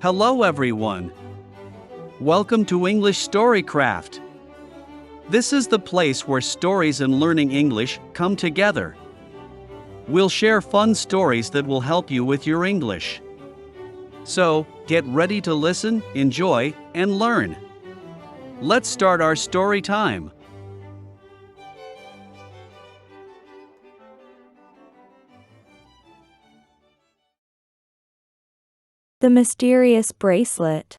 Hello everyone. Welcome to English StoryCraft. This is the place where stories and learning English come together. We'll share fun stories that will help you with your English. So, get ready to listen, enjoy, and learn. Let's start our story time. The Mysterious Bracelet.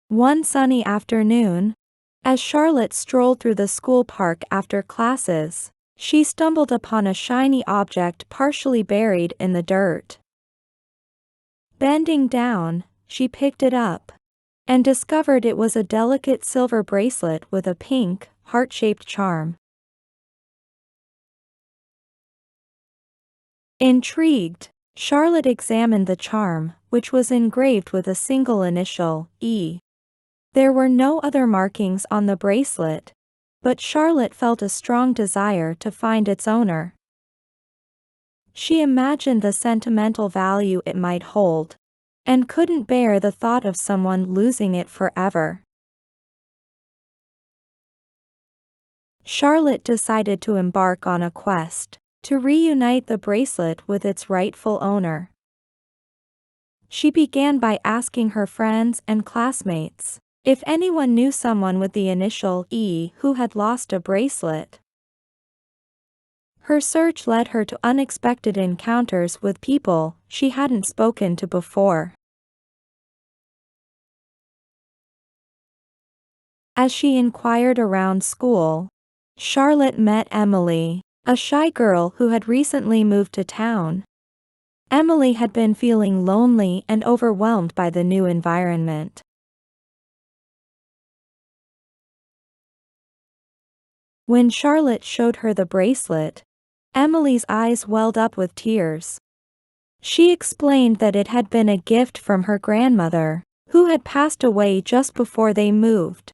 One sunny afternoon, as Charlotte strolled through the school park after classes, she stumbled upon a shiny object partially buried in the dirt. Bending down, she picked it up and discovered it was a delicate silver bracelet with a pink, heart-shaped charm. Intrigued, Charlotte examined the charm, which was engraved with a single initial, E. There were no other markings on the bracelet, but Charlotte felt a strong desire to find its owner. She imagined the sentimental value it might hold, and couldn't bear the thought of someone losing it forever. Charlotte decided to embark on a quest to reunite the bracelet with its rightful owner. She began by asking her friends and classmates if anyone knew someone with the initial E who had lost a bracelet. Her search led her to unexpected encounters with people she hadn't spoken to before. As she inquired around school, Charlotte met Emily, a shy girl who had recently moved to town. Emily had been feeling lonely and overwhelmed by the new environment. When Charlotte showed her the bracelet, Emily's eyes welled up with tears. She explained that it had been a gift from her grandmother, who had passed away just before they moved.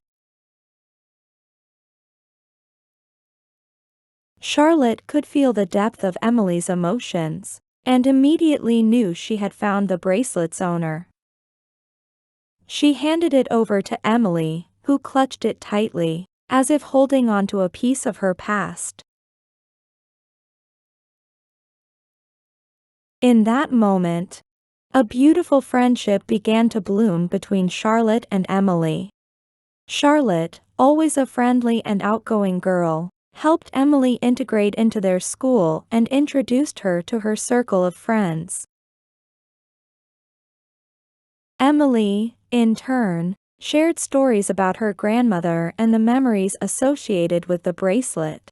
Charlotte could feel the depth of Emily's emotions, and immediately knew she had found the bracelet's owner. She handed it over to Emily, who clutched it tightly, as if holding on to a piece of her past. In that moment, a beautiful friendship began to bloom between Charlotte and Emily. Charlotte, always a friendly and outgoing girl, helped Emily integrate into their school and introduced her to her circle of friends. Emily, in turn, shared stories about her grandmother and the memories associated with the bracelet.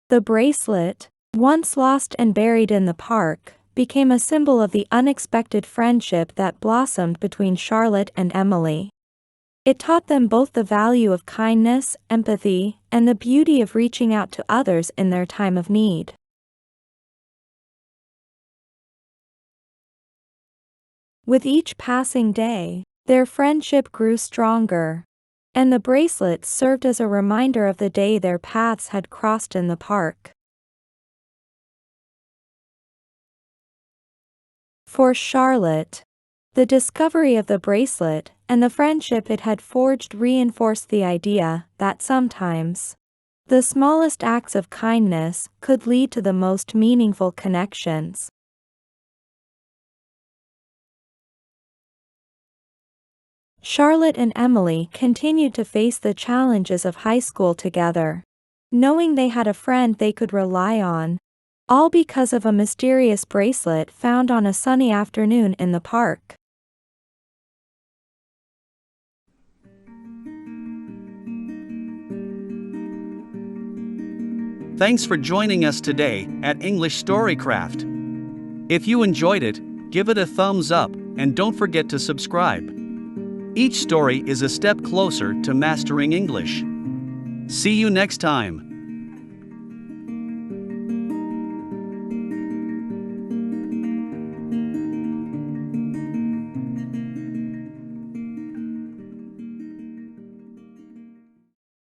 The bracelet, once lost and buried in the park, became a symbol of the unexpected friendship that blossomed between Charlotte and Emily. It taught them both the value of kindness, empathy, and the beauty of reaching out to others in their time of need. With each passing day, their friendship grew stronger, and the bracelet served as a reminder of the day their paths had crossed in the park. For Charlotte, the discovery of the bracelet and the friendship it had forged reinforced the idea that sometimes the smallest acts of kindness could lead to the most meaningful connections. Charlotte and Emily continued to face the challenges of high school together, knowing they had a friend they could rely on, all because of a mysterious bracelet found on a sunny afternoon in the park. Thanks for joining us today at English StoryCraft. If you enjoyed it, give it a thumbs up and don't forget to subscribe. Each story is a step closer to mastering English. See you next time.